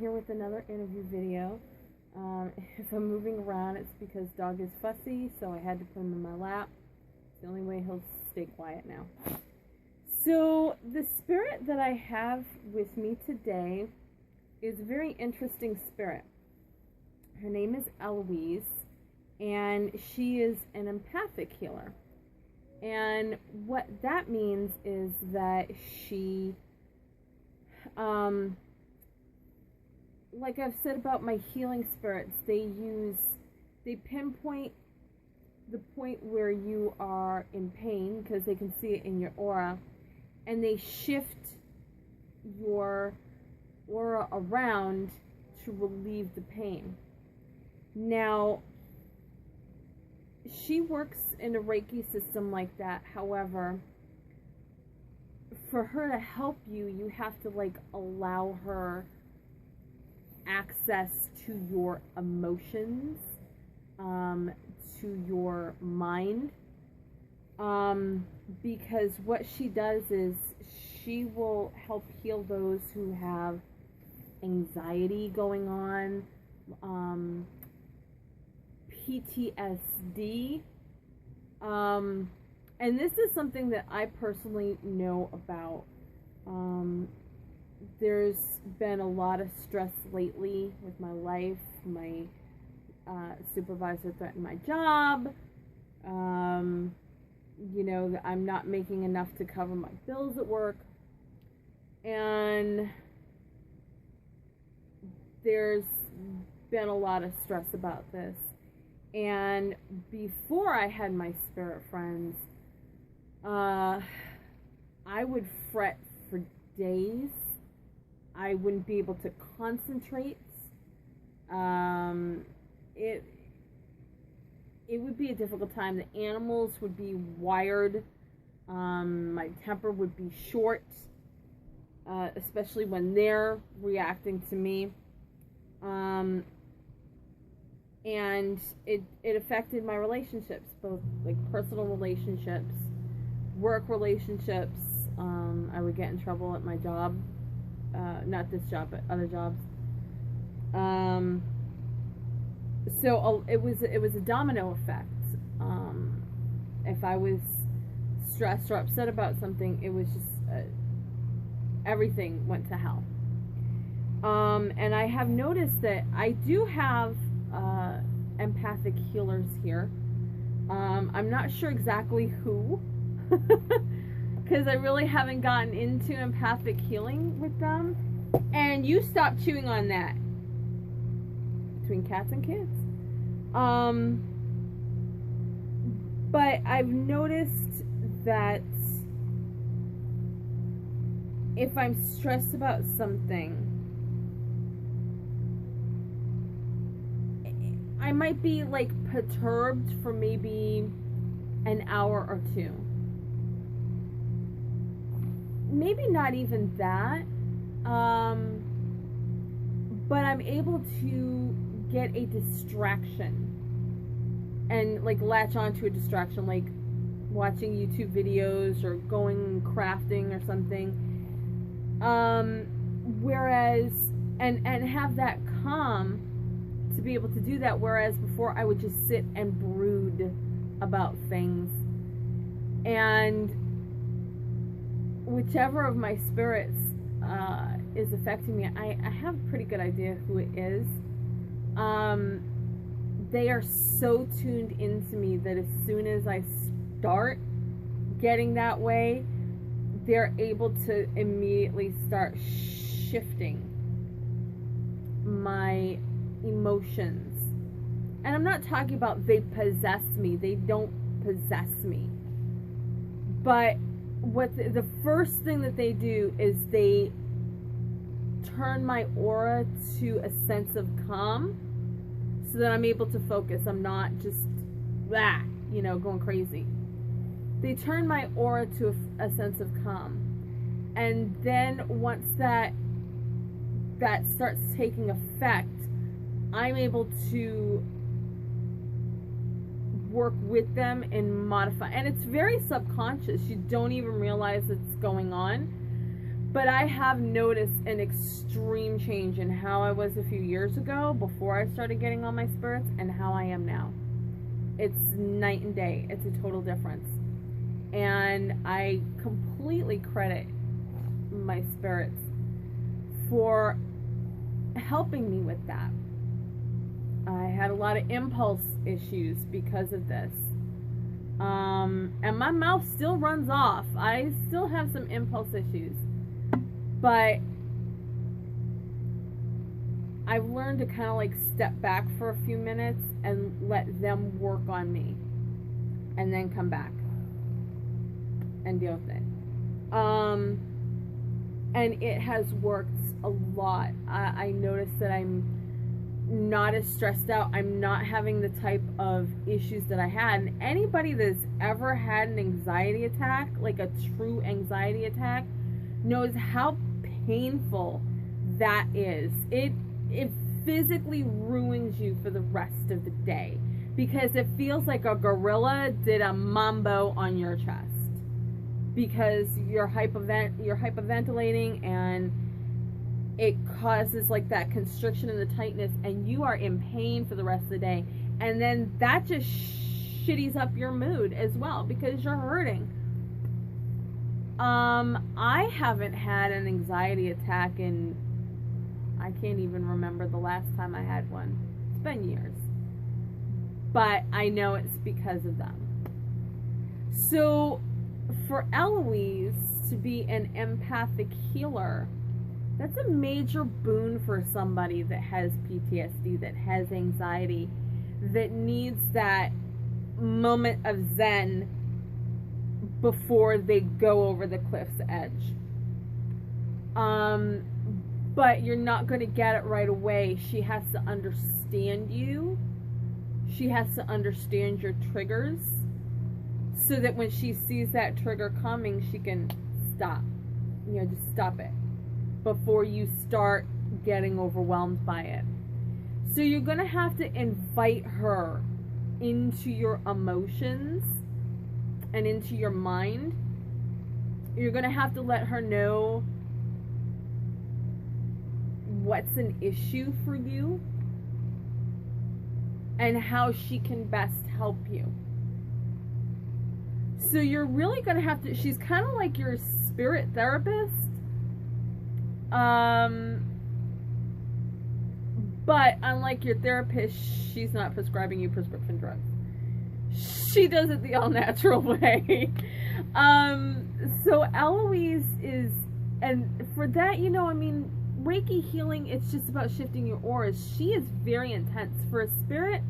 here with another interview video. If I'm moving around, it's because dog is fussy, so I had to put him in my lap. It's the only way he'll stay quiet now. So the spirit that I have with me today is a very interesting spirit. Her name is Eloise, and she is an empathic healer. And what that means is that she, like I've said about my healing spirits, they pinpoint the point where you are in pain because they can see it in your aura, and they shift your aura around to relieve the pain. Now, she works in a Reiki system like that. However, for her to help you, you have to allow her access to your emotions, to your mind, because what she does is she will help heal those who have anxiety going on, PTSD, and this is something that I personally know about. There's been a lot of stress lately with my life. My supervisor threatened my job. You know, I'm not making enough to cover my bills at work. And there's been a lot of stress about this. And before I had my spirit friends, I would fret for days. I wouldn't be able to concentrate. It would be a difficult time. The animals would be wired. My temper would be short, especially when they're reacting to me. And it affected my relationships, both personal relationships, work relationships. I would get in trouble at my job, not this job, but other jobs. So it was a domino effect. If I was stressed or upset about something, it was just everything went to hell. And I have noticed that I do have empathic healers here. I'm not sure exactly who, because I really haven't gotten into empathic healing with them. And you stop chewing on that. Between cats and kids. But I've noticed that if I'm stressed about something, I might be perturbed for maybe an hour or two. Maybe not even that. But I'm able to get a distraction and latch onto a distraction, like watching YouTube videos or going crafting or something. Whereas and have that calm to be able to do that, whereas before I would just sit and brood about things. And whichever of my spirits is affecting me, I have a pretty good idea who it is. They are so tuned into me that as soon as I start getting that way, they're able to immediately start shifting my emotions. And I'm not talking about they possess me. They don't possess me. But what the first thing that they do is they turn my aura to a sense of calm so that I'm able to focus. I'm not just going crazy. They turn my aura to a sense of calm. And then once that starts taking effect, I'm able to work with them and modify. And it's very subconscious. You don't even realize it's going on. But I have noticed an extreme change in how I was a few years ago before I started getting on my spirits and how I am now. It's night and day. It's a total difference. And I completely credit my spirits for helping me with that. I had a lot of impulse issues because of this. And my mouth still runs off. I still have some impulse issues. But I've learned to kind of like step back for a few minutes and let them work on me. And then come back and deal with it. And it has worked a lot. I noticed that I'm not as stressed out. I'm not having the type of issues that I had. And anybody that's ever had an anxiety attack, like a true anxiety attack, knows how painful that is. It physically ruins you for the rest of the day because it feels like a gorilla did a mambo on your chest because you're hyperventilating and it causes like that constriction and the tightness, and you are in pain for the rest of the day. And then that just shitties up your mood as well because you're hurting. I haven't had an anxiety attack in, I can't even remember the last time I had one. It's been years. But I know it's because of them. So for Eloise to be an empathic healer, that's a major boon for somebody that has PTSD, that has anxiety, that needs that moment of zen before they go over the cliff's edge. But you're not going to get it right away. She has to understand you. She has to understand your triggers so that when she sees that trigger coming, she can stop. You know, just stop it before you start getting overwhelmed by it. So you're going to have to invite her into your emotions and into your mind. You're going to have to let her know what's an issue for you and how she can best help you. So you're really going to have to, she's kind of like your spirit therapist. But unlike your therapist, she's not prescribing you prescription drugs. She does it the all-natural way. So Eloise is, and for that, you know, I mean, Reiki healing, it's just about shifting your auras. She is very intense. For a spirit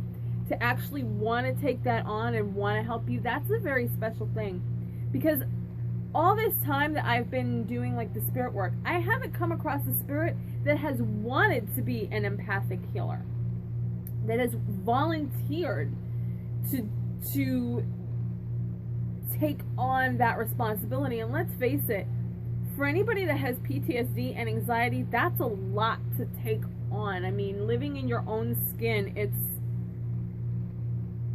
to actually want to take that on and want to help you, that's a very special thing. Because all this time that I've been doing like the spirit work, I haven't come across a spirit that has wanted to be an empathic healer, that has volunteered to take on that responsibility. And let's face it, for anybody that has PTSD and anxiety, that's a lot to take on. I mean, living in your own skin,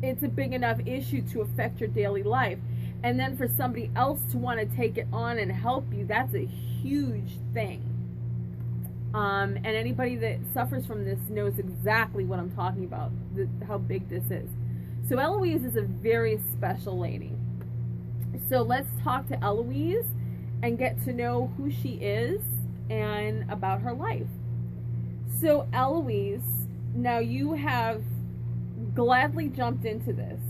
it's a big enough issue to affect your daily life. And then for somebody else to want to take it on and help you, that's a huge thing. And anybody that suffers from this knows exactly what I'm talking about, how big this is. So Eloise is a very special lady. So let's talk to Eloise and get to know who she is and about her life. So Eloise, now you have gladly jumped into this.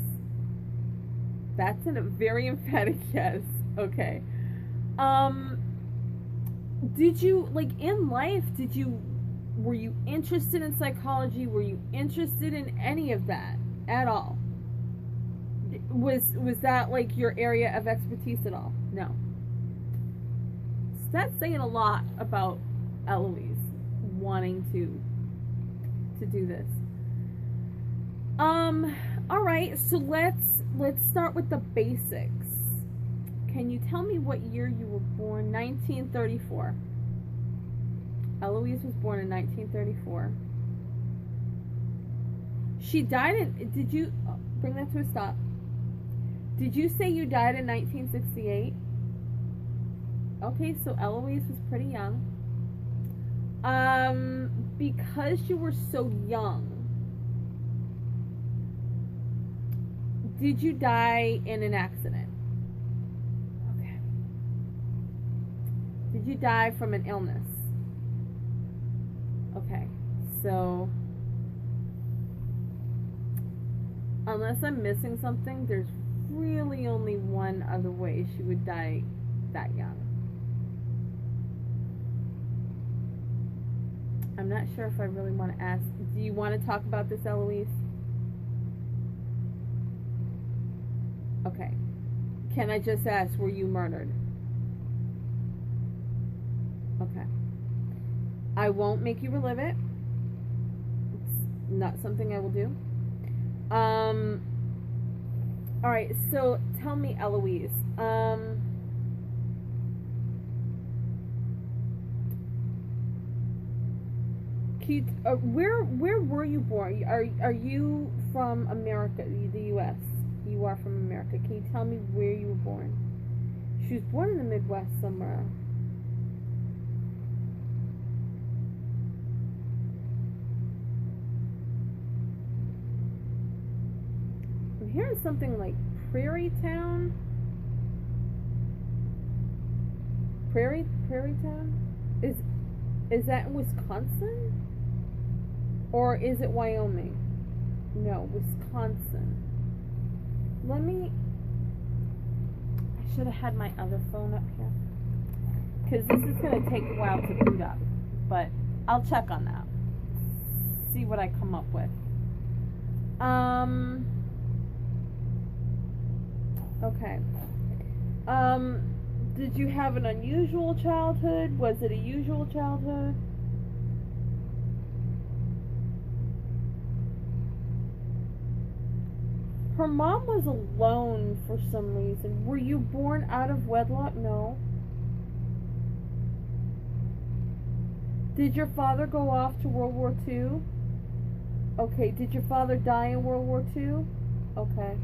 That's a very emphatic yes. Okay. Did you, like, in life, were you interested in psychology? Were you interested in any of that at all? Was that like your area of expertise at all? No. So that's saying a lot about Eloise wanting to do this. All right, so let's start with the basics. Can you tell me what year you were born? 1934. Eloise was born in 1934. She died in, did you, bring that to a stop. Did you say you died in 1968? Okay, so Eloise was pretty young. Because you were so young, did you die in an accident? Okay. Did you die from an illness? Okay, so unless I'm missing something, there's really only one other way she would die that young. I'm not sure if I really want to ask. Do you want to talk about this, Eloise? Okay. Can I just ask, were you murdered? Okay. I won't make you relive it. It's not something I will do. Alright, so tell me, Eloise, where were you born? Are you from America, the U.S.? You are from America. Can you tell me where you were born? She was born in the Midwest somewhere. I'm hearing something like Prairie Town. Prairie Town? Is that in Wisconsin? Or is it Wyoming? No, Wisconsin. I should have had my other phone up here. Because this is going to take a while to boot up. But I'll check on that. See what I come up with. Okay. Did you have an unusual childhood? Was it a usual childhood? Her mom was alone for some reason. Were you born out of wedlock? No. Did your father go off to World War II? Okay. Did your father die in World War II? Okay.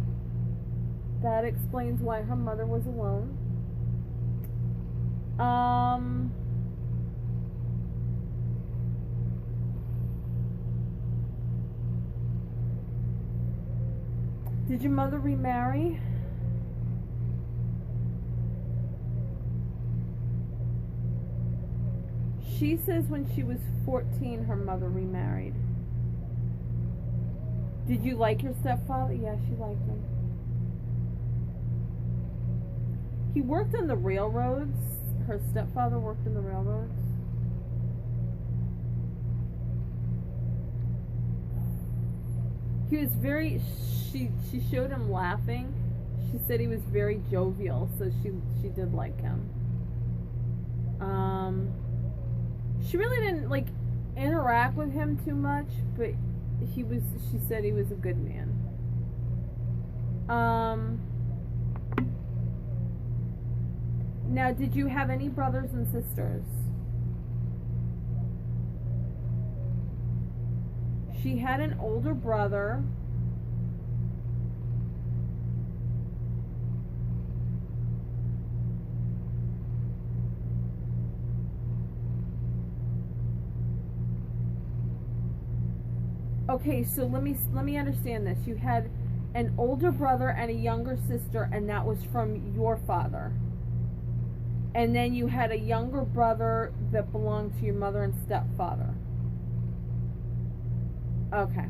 That explains why her mother was alone. Did your mother remarry? She says when she was 14, her mother remarried. Did you like your stepfather? Yeah, she liked him. He worked on the railroads. Her stepfather worked in the railroads. He was very, she showed him laughing. She said he was very jovial, so she did like him. She really didn't like interact with him too much, but she said he was a good man. Now, did you have any brothers and sisters? She had an older brother. Okay, so let me understand this. You had an older brother and a younger sister, and that was from your father. And then you had a younger brother that belonged to your mother and stepfather. Okay.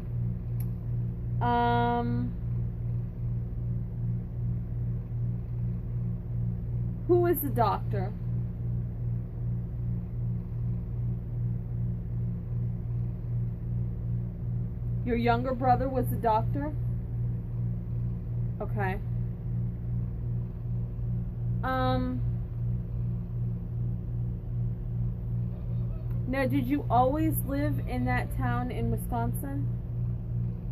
Who was the doctor? Your younger brother was the doctor? Okay. Now, did you always live in that town in Wisconsin?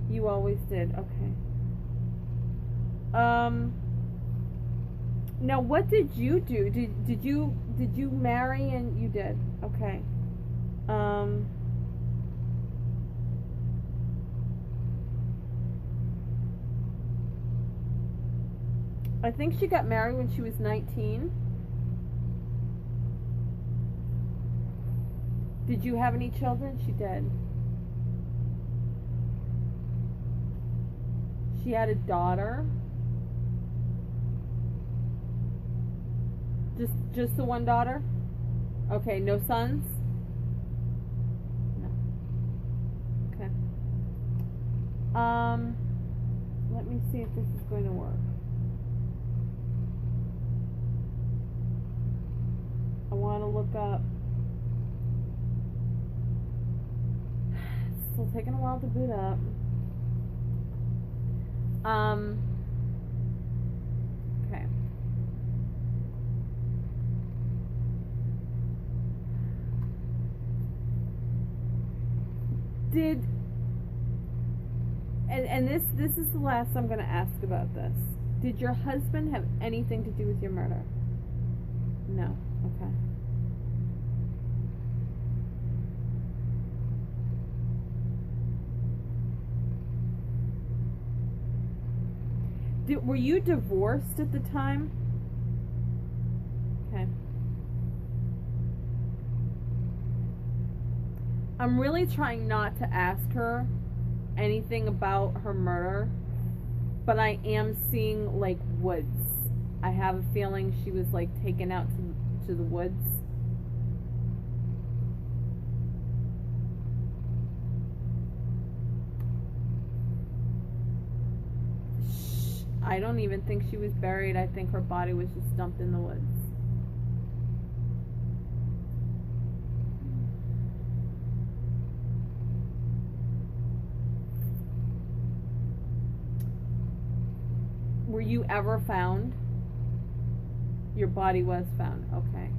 You always did, okay. Now, what did you do? Did you marry? And you did, okay. I think she got married when she was 19. Did you have any children? She did. She had a daughter. Just the one daughter? Okay, no sons? No. Okay. Let me see if this is going to work. I want to look up. It's still taking a while to boot up. Okay. And this is the last I'm going to ask about this. Did your husband have anything to do with your murder? No. Okay. Were you divorced at the time? Okay. I'm really trying not to ask her anything about her murder, but I am seeing like woods. I have a feeling she was like taken out to the woods. I don't even think she was buried. I think her body was just dumped in the woods. Were you ever found? Your body was found. Okay.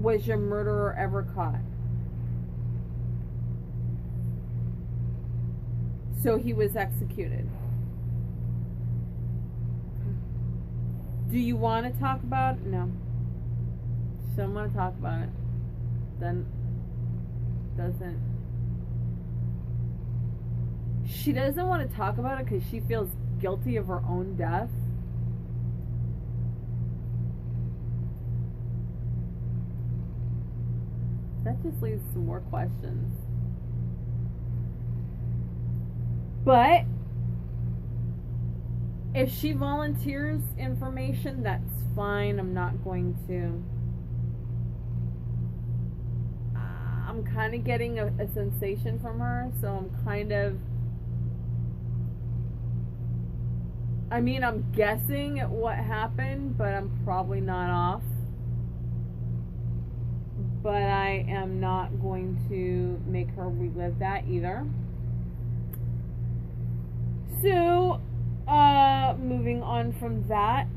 Was your murderer ever caught? So he was executed. Do you want to talk about it? No. She doesn't want to talk about it. Then doesn't. She doesn't want to talk about it because she feels guilty of her own death. That just leaves some more questions. But if she volunteers information, that's fine. I'm not going to. I'm kind of getting a sensation from her, so I'm kind of. I mean, I'm guessing at what happened, but I'm probably not off. But I am not going to make her relive that either. So, moving on from that.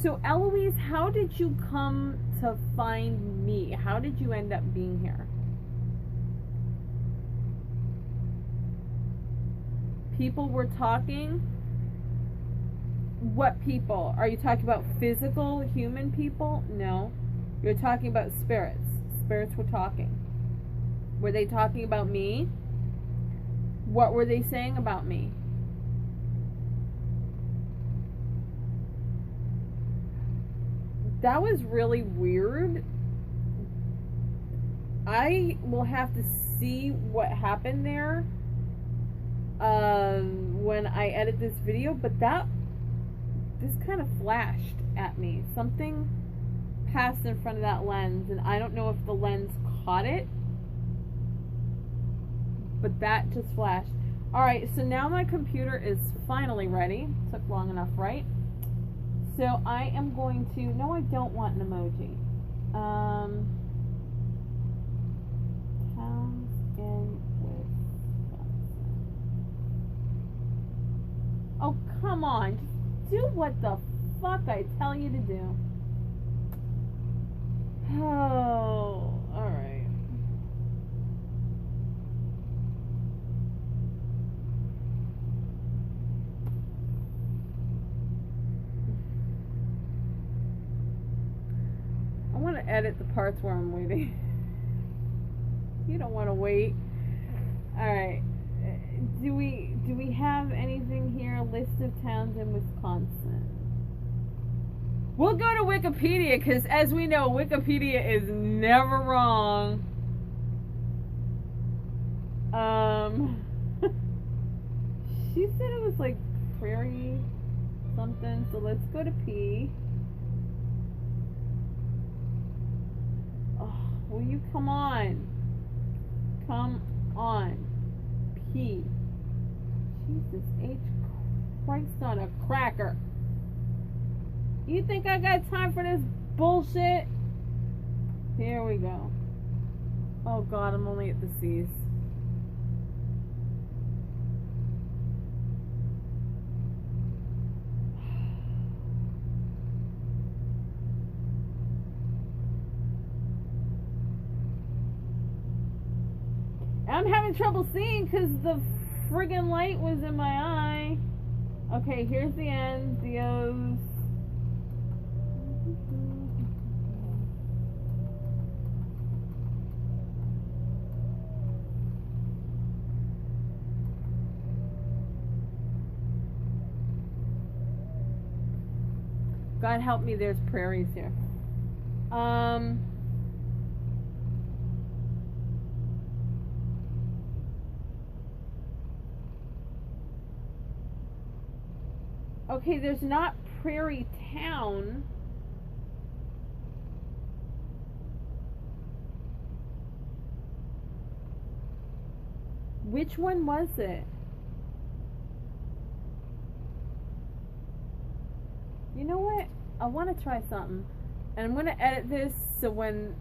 So Eloise, how did you come to find me? How did you end up being here? People were talking? What people? Are you talking about physical human people? No. You're talking about spirits. Spirits were talking. Were they talking about me? What were they saying about me? That was really weird. I will have to see what happened there when I edit this video, but this kind of flashed at me. Something passed in front of that lens, and I don't know if the lens caught it, but that just flashed. Alright, so now my computer is finally ready. Took long enough, right? So I am going to, no, I don't want an emoji. Towns in Wisconsin. Oh, come on. Just do what the fuck I tell you to do. Oh, alright. I want to edit the parts where I'm waiting. You don't want to wait. Alright. Do we have anything here? A list of towns in Wisconsin. We'll go to Wikipedia, because as we know, Wikipedia is never wrong. She said it was like prairie something, so let's go to P. Oh, will you come on? Come on. P. Jesus H. Christ on a cracker. You think I got time for this bullshit? Here we go. Oh God, I'm only at the C's. I'm having trouble seeing because the friggin' light was in my eye. Okay, here's the end. Dios. God help me, there's prairies here. Okay, there's not Prairie Town. Which one was it? You know what? I want to try something. And I'm going to edit this so when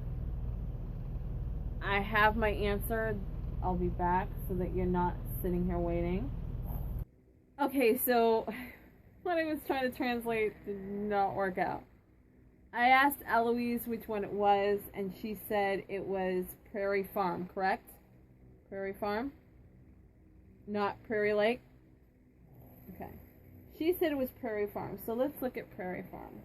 I have my answer, I'll be back so that you're not sitting here waiting. Okay, so what I was trying to translate did not work out. I asked Eloise which one it was, and she said it was Prairie Farm, correct? Prairie Farm? Not Prairie Lake? Okay. She said it was Prairie Farm, so let's look at Prairie Farm.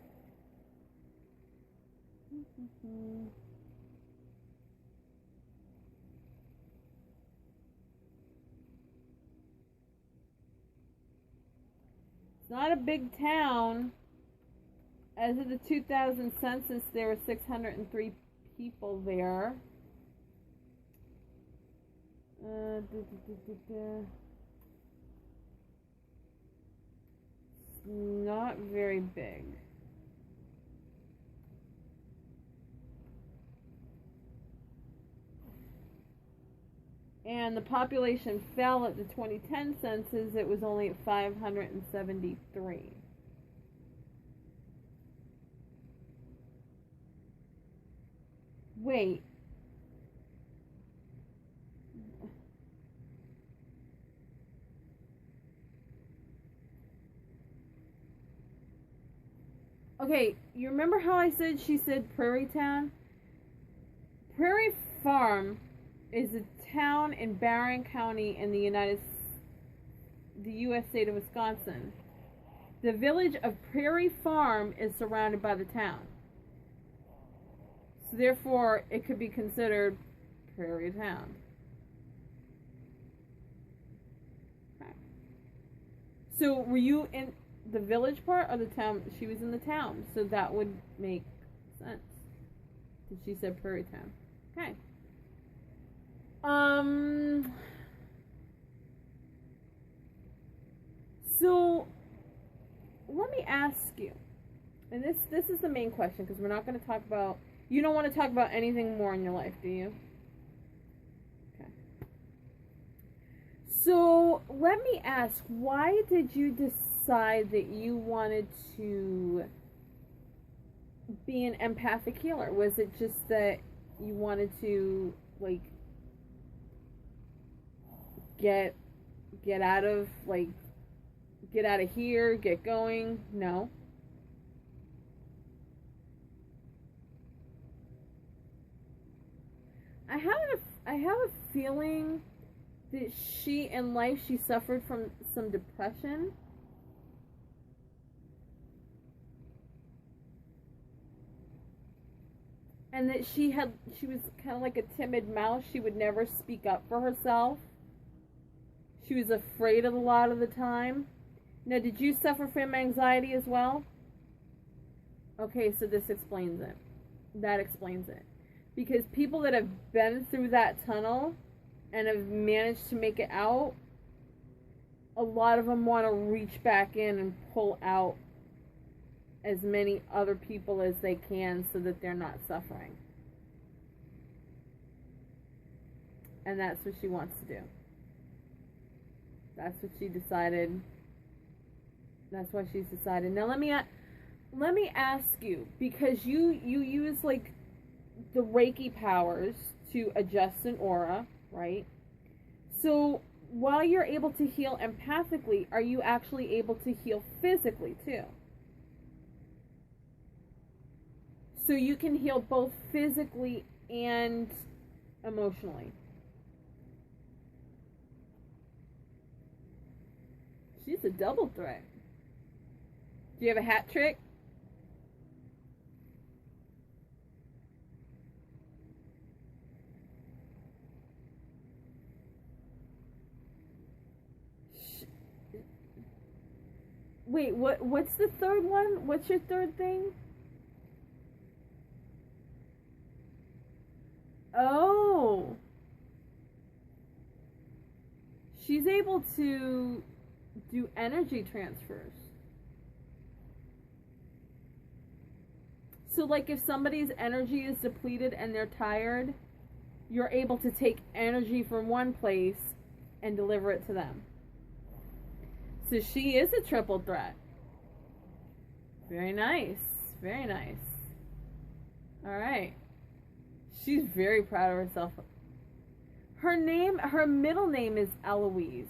It's not a big town. As of the 2000 census, there were 603 people there. It's not very big. And the population fell at the 2010 census. It was only at 573. Wait. Okay, you remember how I said she said Prairie Town? Prairie Farm is a town in Barron County in the U.S. state of Wisconsin. The village of Prairie Farm is surrounded by the town. So therefore, it could be considered Prairie Town. Okay. So were you in the village part or the town? She was in the town, so that would make sense. She said Prairie Town. Okay. So let me ask you, and this is the main question, because we're not going to talk about, you don't want to talk about anything more in your life, do you? Okay. So let me ask, why did you decide that you wanted to be an empathic healer? Was it just that you wanted to, like, get out of, like, get out of here, get going? No. I have a feeling that in life she suffered from some depression. And that she was kind of like a timid mouse. She would never speak up for herself. She was afraid a lot of the time. Now, did you suffer from anxiety as well? Okay, so this explains it. That explains it. Because people that have been through that tunnel and have managed to make it out, a lot of them want to reach back in and pull out as many other people as they can so that they're not suffering. And that's what she wants to do. That's what she decided. That's why she's decided. Now let me ask you, because you use like the Reiki powers to adjust an aura, right? So while you're able to heal empathically, are you actually able to heal physically too? So you can heal both physically and emotionally. She's a double threat. Do you have a hat trick? Wait, what's the third one? What's your third thing? Oh. She's able to do energy transfers. So like if somebody's energy is depleted and they're tired, you're able to take energy from one place and deliver it to them. So she is a triple threat. Very nice. Very nice. Alright. She's very proud of herself. Her middle name is Eloise.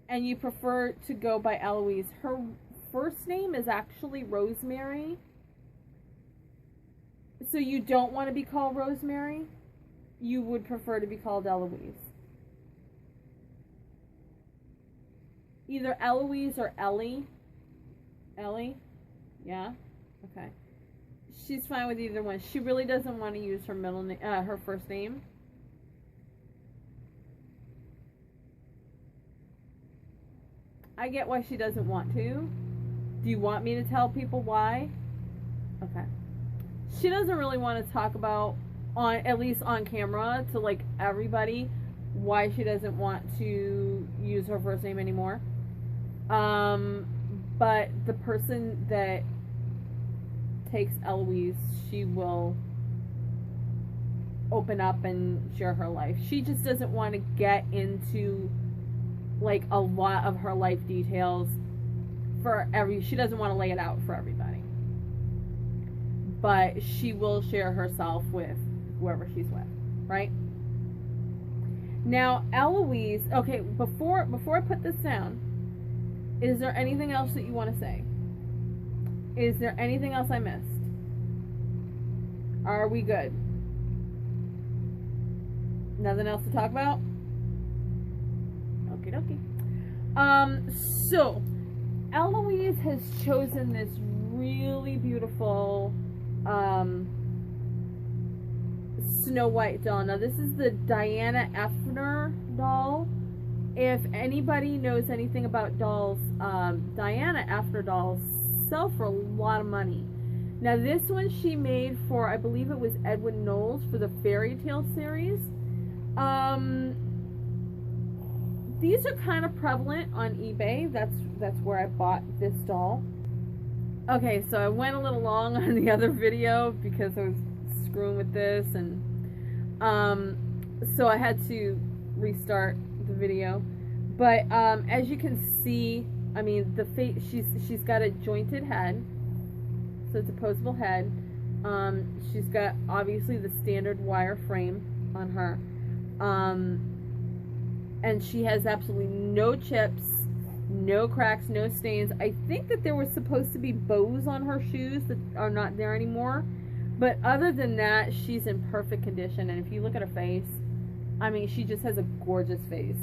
And you prefer to go by Eloise. Her first name is actually Rosemary. So you don't want to be called Rosemary? You would prefer to be called Eloise. Either Eloise or Ellie. Ellie? Yeah? Okay. She's fine with either one. She really doesn't want to use her her first name. I get why she doesn't want to. Do you want me to tell people why? Okay. She doesn't really want to talk about, at least on camera, to like everybody, why she doesn't want to use her first name anymore. But the person that takes Eloise, she will open up and share her life. She just doesn't want to get into like a lot of her life details she doesn't want to lay it out for everybody. But she will share herself with whoever she's with, right? Now, Eloise, okay, before I put this down, is there anything else that you want to say? Is there anything else I missed? Are we good? Nothing else to talk about? Okie dokie. So, Eloise has chosen this really beautiful Snow White doll. Now, this is the Diana Effner doll. If anybody knows anything about dolls, Diana Effner dolls sell for a lot of money. Now, this one she made for, I believe it was Edwin Knowles for the Fairy Tale series. These are kind of prevalent on eBay. That's where I bought this doll. Okay, so I went a little long on the other video because I was screwing with this, and so I had to restart the video. But as you can see, I mean, the face, she's got a jointed head, so it's a posable head. She's got obviously the standard wire frame on her, and she has absolutely no chips, no cracks, no stains. I think that there was supposed to be bows on her shoes that are not there anymore, but other than that, she's in perfect condition. And if you look at her face, I mean, she just has a gorgeous face.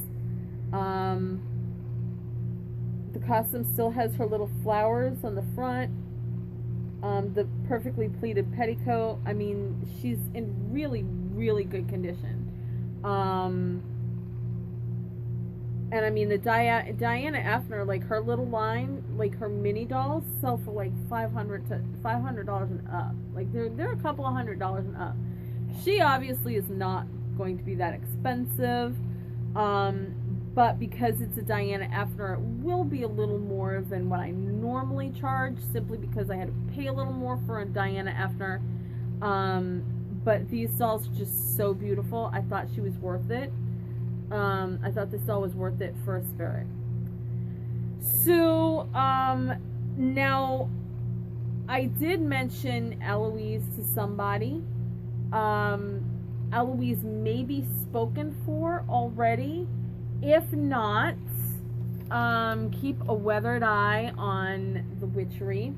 The costume still has her little flowers on the front, the perfectly pleated petticoat. I mean, she's in really, really good condition. And I mean, the Diana Effner, like her little line, like her mini dolls sell for like $500 and up. Like they're a couple of $100 and up. She obviously is not going to be that expensive, but because it's a Diana Effner, it will be a little more than what I normally charge, simply because I had to pay a little more for a Diana Effner. But these dolls are just so beautiful. I thought she was worth it. I thought this doll was worth it for a spirit. So, now, I did mention Eloise to somebody. Eloise may be spoken for already. If not, keep a weathered eye on the witchery.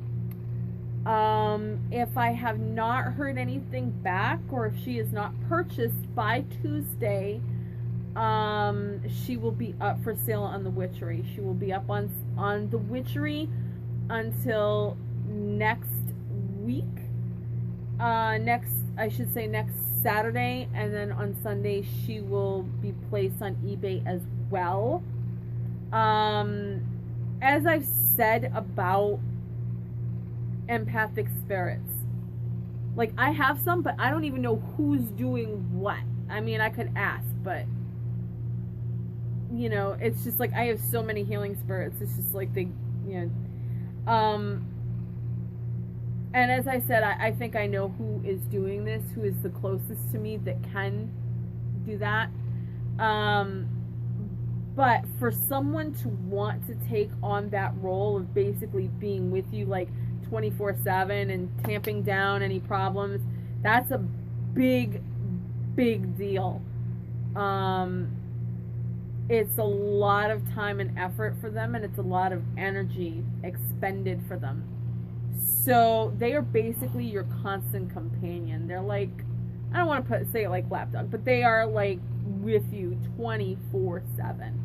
If I have not heard anything back, or if she is not purchased by Tuesday, she will be up for sale on the witchery. She will be up on the witchery until next week. Next Saturday, and then on Sunday she will be placed on eBay as well. As I've said about empathic spirits, like, I have some, but I don't even know who's doing what. I mean, I could ask, but you know, it's just like, I have so many healing spirits. It's just like they, you know, and as I said, I think I know who is doing this, who is the closest to me that can do that. But for someone to want to take on that role of basically being with you like 24/7 and tamping down any problems, that's a big deal. It's a lot of time and effort for them, and it's a lot of energy expended for them. So they are basically your constant companion. They're like, I don't want to say it like lapdog, but they are like with you 24/7.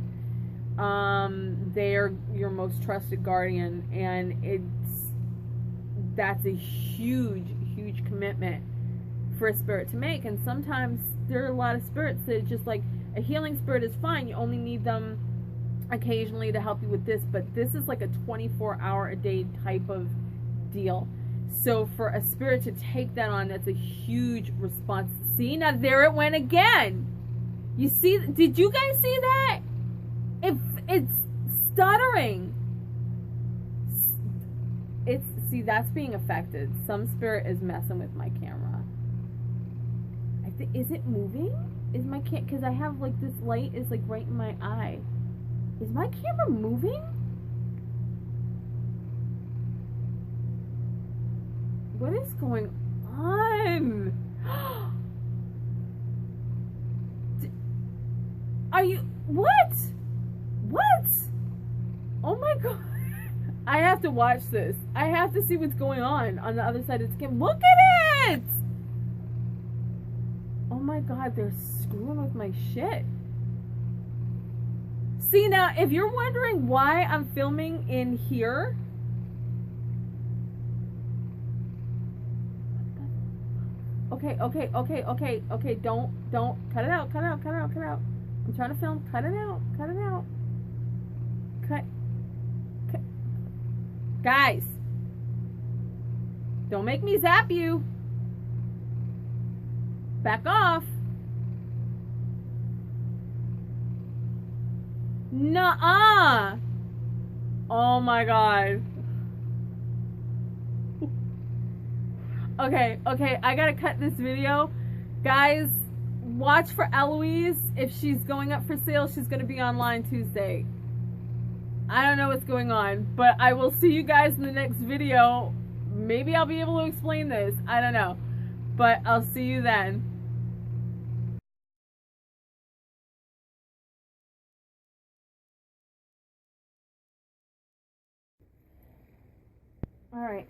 They are your most trusted guardian, and that's a huge commitment for a spirit to make. And sometimes there are a lot of spirits that just like, a healing spirit is fine, you only need them occasionally to help you with this, but this is like a 24-hour-a-day type of deal. So for a spirit to take that on, that's a huge response. See, now there it went again. You see, did you guys see that? It's stuttering. See, that's being affected. Some spirit is messing with my camera. Is it moving? Is my because I have like this light is like right in my eye. Is my camera moving? What is going on? Are you what? Oh my god. I have to watch this. I have to see what's going on the other side of the screen. Look at it! Oh my god, they're screwing with my shit. See, now, if you're wondering why I'm filming in here, okay, don't, cut it out. I'm trying to film, cut it out. Guys, don't make me zap you. Back off. Nuh-uh. Oh my god. Okay, I gotta cut this video. Guys, watch for Eloise. If she's going up for sale, she's gonna be online Tuesday. I don't know what's going on, but I will see you guys in the next video. Maybe I'll be able to explain this. I don't know. But I'll see you then. All right.